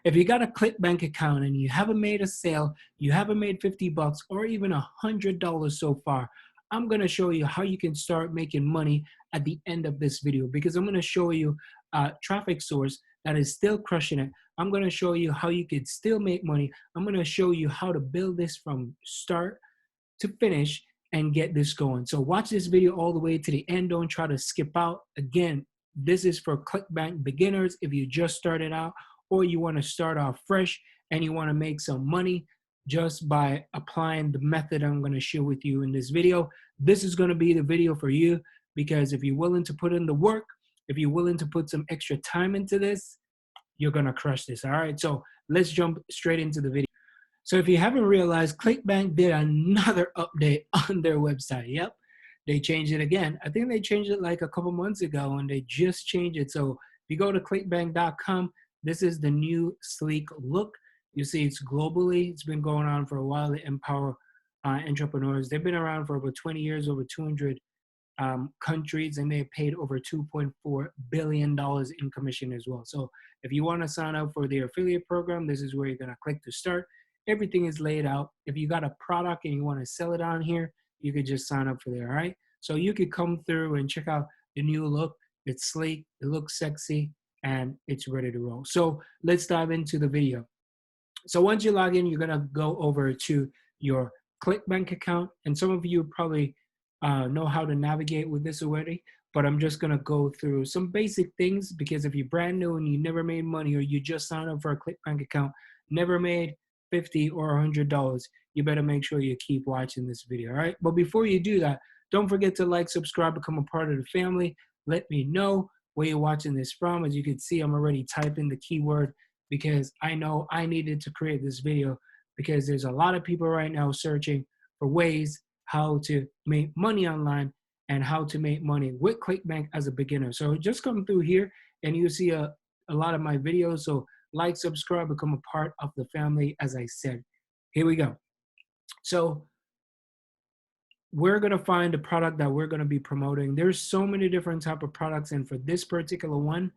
if you got a Clickbank account and you haven't made a sale, you haven't made 50 bucks or even $100 so far, I'm going to show you how you can start making money at the end of this video, because I'm going to show you a traffic source that is still crushing it. I'm going to show you how you can still make money. I'm going to show you how to build this from start to finish and get this going. So watch this video all the way to the end. Don't try to skip out. Again, this is for Clickbank beginners. If you just started out or you want to start off fresh and you want to make some money just by applying the method I'm going to share with you in this video, this is going to be the video for you, because if you're willing to put in the work, if you're willing to put some extra time into this, you're going to crush this. All right, so let's jump straight into the video. So if you haven't realized, Clickbank did another update on their website. Yep, they changed it again. I think they changed it like a couple months ago, and they just changed it. So if you go to clickbank.com, this is the new sleek look. You see it's globally. It's been going on for a while. They empower entrepreneurs. They've been around for over 20 years, over 200 countries, and they paid over $2.4 billion in commission as well. So if you want to sign up for their affiliate program, this is where you're going to click to start. Everything is laid out. If you got a product and you want to sell it on here, you could just sign up for there, all right? So you could come through and check out the new look. It's sleek, it looks sexy, and it's ready to roll. So let's dive into the video. So once you log in, you're gonna go over to your Clickbank account, and some of you probably know how to navigate with this already, but I'm just gonna go through some basic things, because if you're brand new and you never made money, or you just signed up for a Clickbank account, never made $50 or $100, you better make sure you keep watching this video, all right? But before you do that, don't forget to like, subscribe, become a part of the family. Let me know where you're watching this from. As you can see, I'm already typing the keyword, because I know I needed to create this video, because there's a lot of people right now searching for ways how to make money online and how to make money with Clickbank as a beginner. So just come through here and you see a lot of my videos. So like, subscribe, become a part of the family, as I said. Here we go. So we're going to find a product that we're going to be promoting. There's so many different type of products, and for this particular one,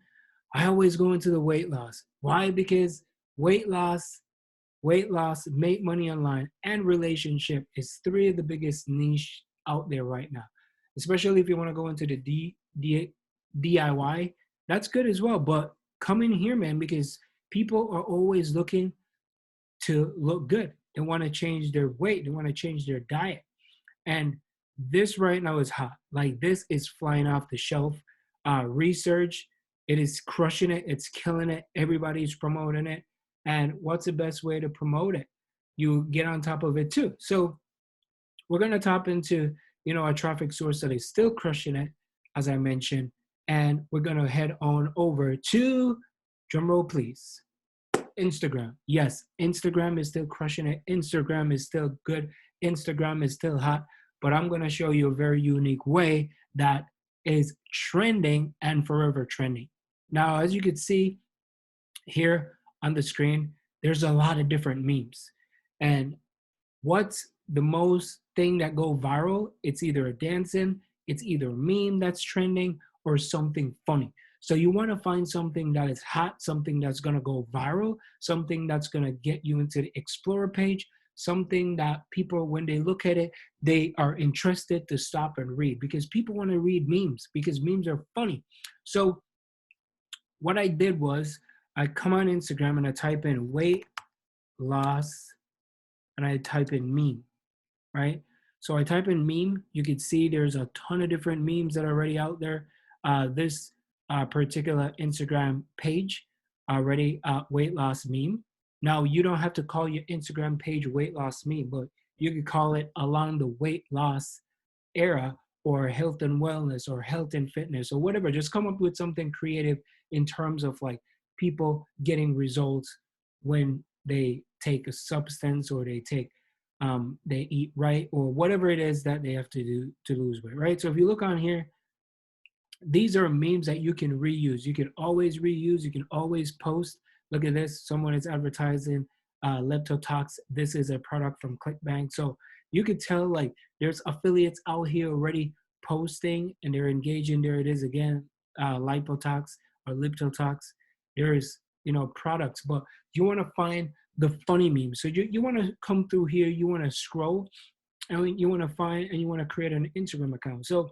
I always go into the weight loss. Why? Because weight loss, make money online, and relationship is three of the biggest niche out there right now. Especially if you want to go into the DIY, that's good as well. But come in here, man, because people are always looking to look good. They want to change their weight. They want to change their diet. And this right now is hot. Like, this is flying off the shelf. Research, it is crushing it. It's killing it. Everybody's promoting it. And what's the best way to promote it? You get on top of it too. So we're going to tap into, a traffic source that is still crushing it, as I mentioned. And we're going to head on over to, drumroll please, Instagram. Yes, Instagram is still crushing it. Instagram is still good. Instagram is still hot. But I'm going to show you a very unique way that is trending and forever trending. Now, as you can see here on the screen, there's a lot of different memes. And what's the most thing that go viral? It's either a dancing, it's either a meme that's trending, or something funny. So you want to find something that is hot, something that's going to go viral, something that's going to get you into the Explorer page, something that people, when they look at it, they are interested to stop and read, because people want to read memes, because memes are funny. So what I did was I come on Instagram and I type in weight loss and I type in meme, right? So I type in meme. You can see there's a ton of different memes that are already out there. This particular Instagram page already weight loss meme. Now, you don't have to call your Instagram page weight loss meme, but you could call it along the weight loss era, or health and wellness, or health and fitness, or whatever. Just come up with something creative in terms of like people getting results when they take a substance, or they take they eat right, or whatever it is that they have to do to lose weight, right? So if you look on here, these are memes that you can reuse. You can always reuse. You can always post. Look at this. Someone is advertising Leptotox. This is a product from Clickbank. So you could tell, like, there's affiliates out here already posting, and they're engaging. There it is again, Lipotox or Liptotox. There's products, but you want to find the funny memes. So you want to come through here, you want to scroll, and you want to find and you want to create an Instagram account. So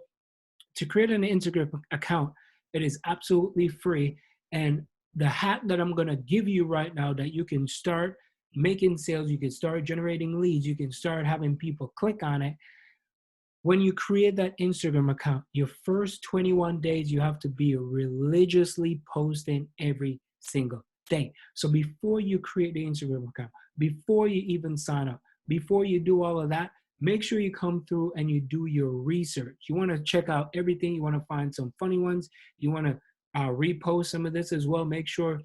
to create an Instagram account, it is absolutely free. And the hack that I'm going to give you right now that you can start making sales, you can start generating leads, you can start having people click on it. When you create that Instagram account, your first 21 days, you have to be religiously posting every single day. So before you create the Instagram account, before you even sign up, before you do all of that, make sure you come through and you do your research. You want to check out everything. You want to find some funny ones. You want to repost some of this as well. Make sure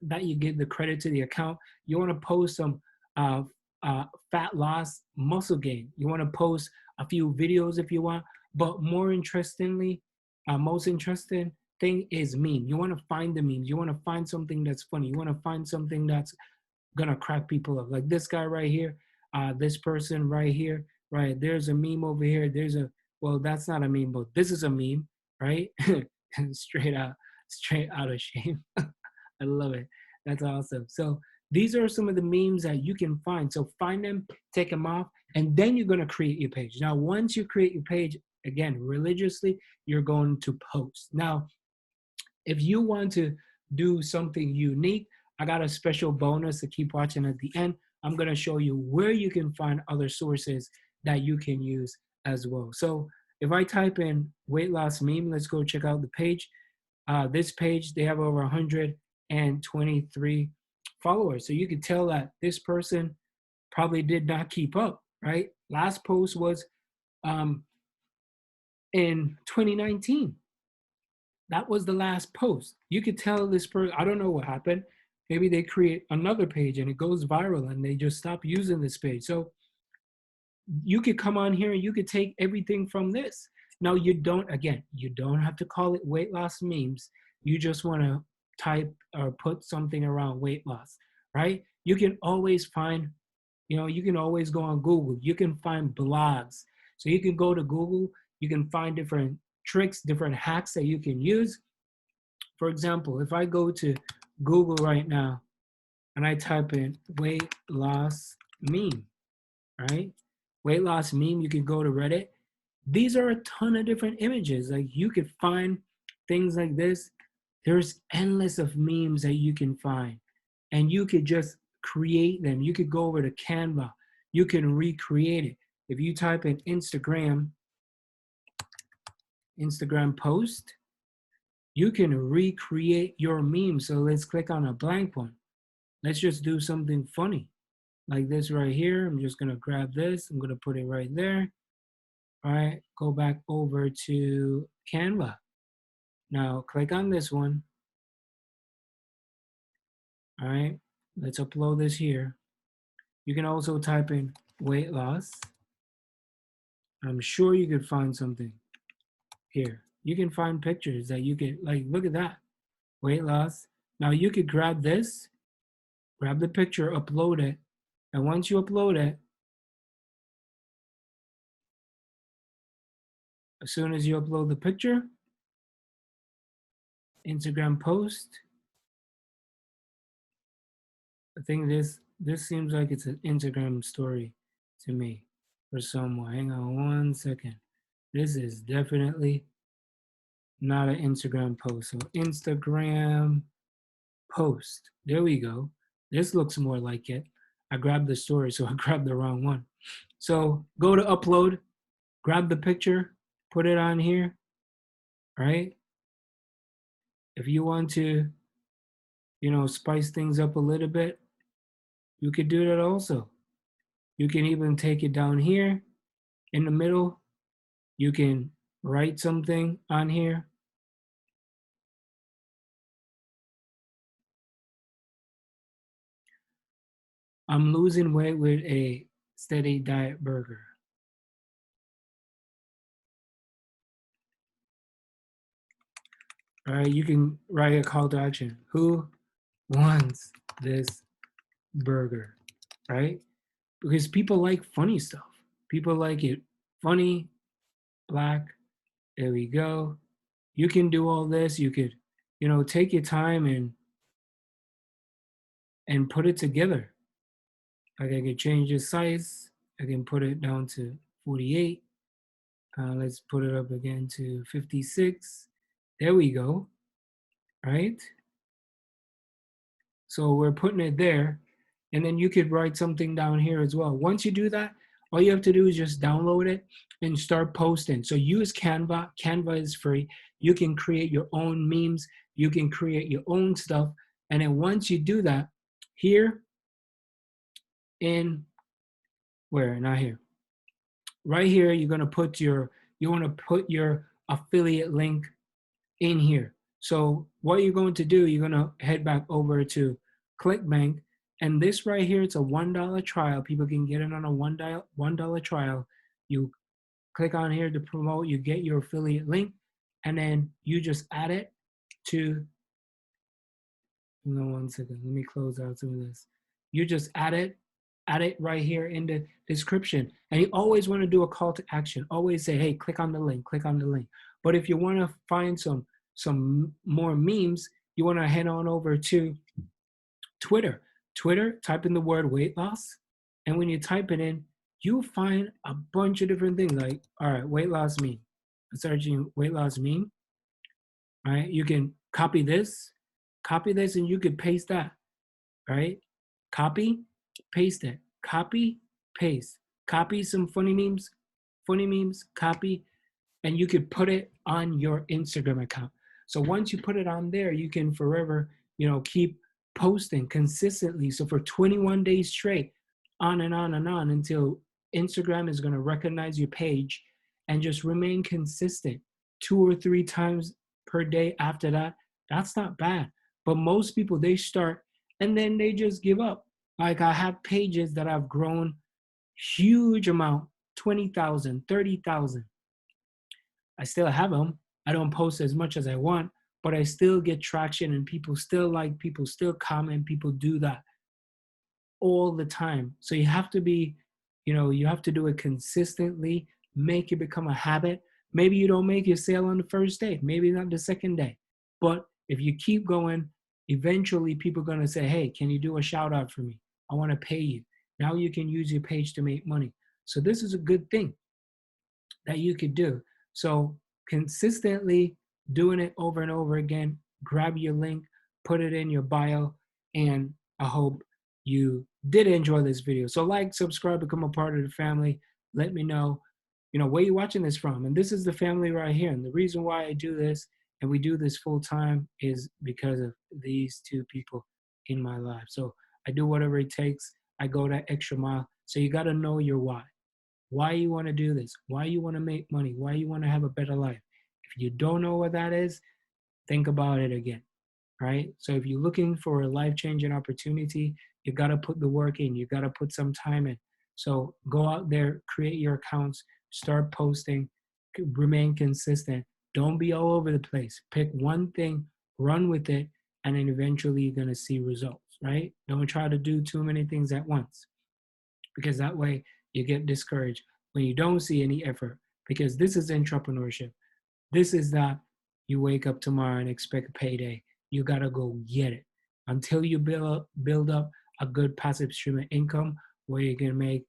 that you give the credit to the account. You want to post some uh, fat loss, muscle gain. You want to post a few videos if you want, but more interestingly, most interesting thing is meme. You want to find the memes. You want to find something that's funny. You want to find something that's gonna crack people up. Like this guy right here, this person right here, right? There's a meme over here. Well, that's not a meme, but this is a meme, right? straight out, straight out of shame. I love it. That's awesome. So these are some of the memes that you can find. So find them, take them off, and then you're gonna create your page. Now, once you create your page, again, religiously, you're going to post. Now, if you want to do something unique, I got a special bonus to keep watching at the end. I'm gonna show you where you can find other sources that you can use as well. So if I type in weight loss meme, let's go check out the page. This page, they have over 123 followers. So you can tell that this person probably did not keep up, right? Last post was in 2019. That was the last post. You could tell this person, I don't know what happened. Maybe they create another page and it goes viral and they just stop using this page. So you could come on here and you could take everything from this. Now you don't have to call it weight loss memes. You just want to type or put something around weight loss, right? You can always find, you can always go on Google. You can find blogs. So you can go to Google, you can find different tricks, different hacks that you can use. For example, if I go to Google right now and I type in weight loss meme, right? Weight loss meme, you can go to Reddit. These are a ton of different images. Like you could find things like this. There's endless of memes that you can find and you could just create them. You could go over to Canva. You can recreate it. If you type in Instagram post, you can recreate your meme. So let's click on a blank one. Let's just do something funny like this right here. I'm just gonna grab this. I'm gonna put it right there. All right, go back over to Canva. Now click on this one. All right, let's upload this here. You can also type in weight loss. I'm sure you could find something here. You can find pictures that you could, like, look at that, weight loss. Now you could grab this, grab the picture, upload it. And once you upload it, as soon as you upload the picture, Instagram post, I think this seems like it's an Instagram story to me for someone. Hang on one second. This is definitely not an Instagram post. So Instagram post. There we go. This looks more like it. I grabbed the story, so I grabbed the wrong one. So go to upload, grab the picture, put it on here, right? If you want to, spice things up a little bit, you could do that also. You can even take it down here in the middle. You can write something on here. I'm losing weight with a steady diet burger. All right, you can write a call to action. Who wants this burger, right? Because people like funny stuff. People like it funny, black. There we go. You can do all this. You could, take your time and and put it together. Like I can change the size. I can put it down to 48. Let's put it up again to 56. There we go, right? So we're putting it there. And then you could write something down here as well. Once you do that, all you have to do is just download it and start posting. So use Canva. Canva is free. You can create your own memes. You can create your own stuff. And then once you do that, here in where? Not here. Right here, you're gonna put you want to put your affiliate link in here. So what you're going to do, you're going to head back over to Clickbank, and this right here, it's a $1 trial. People can get it on a $1 trial. You click on here to promote, you get your affiliate link, and then you just add it to, one second, let me close out some of this. You just add it right here in the description. And you always want to do a call to action. Always say, hey, click on the link, click on the link. But if you want to find some more memes, you want to head on over to Twitter. Twitter, type in the word weight loss. And when you type it in, you'll find a bunch of different things like, all right, weight loss meme. I'm searching weight loss meme. All right, you can copy this, and you could paste that, right? Copy, paste it. Copy, paste. Copy some funny memes, copy, and you could put it on your Instagram account. So once you put it on there, you can forever, keep posting consistently. So for 21 days straight, on and on and on until Instagram is going to recognize your page and just remain consistent 2 or 3 times per day after that. That's not bad. But most people, they start and then they just give up. Like I have pages that have grown huge amount, 20,000, 30,000. I still have them. I don't post as much as I want, but I still get traction and people still like, people still comment, people do that all the time. So you have to be, you have to do it consistently, make it become a habit. Maybe you don't make your sale on the first day, maybe not the second day. But if you keep going, eventually people are going to say, hey, can you do a shout out for me? I want to pay you. Now you can use your page to make money. So this is a good thing that you could do. So consistently doing it over and over again, grab your link, put it in your bio, and I hope you did enjoy this video. So like, subscribe, become a part of the family. Let me know, where you're watching this from. And this is the family right here. And the reason why I do this and we do this full time is because of these two people in my life. So I do whatever it takes. I go that extra mile. So you got to know your why you want to do this, why you want to make money, why you want to have a better life. If you don't know what that is, think about it again, right? So if you're looking for a life-changing opportunity, you got to put the work in, you got to put some time in. So go out there, create your accounts, start posting, remain consistent. Don't be all over the place. Pick one thing, run with it, and then eventually you're going to see results, right? Don't try to do too many things at once, because that way you get discouraged when you don't see any effort, because this is entrepreneurship. This is not you wake up tomorrow and expect a payday. You got to go get it until you build up a good passive stream of income where you can make,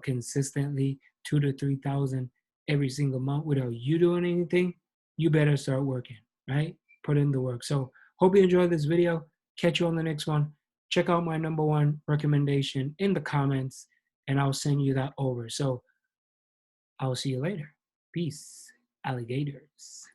consistently 2,000 to 3,000 every single month without you doing anything. You better start working, right? Put in the work. So hope you enjoyed this video. Catch you on the next one. Check out my #1 recommendation in the comments and I'll send you that over. So I'll see you later. Peace, alligators.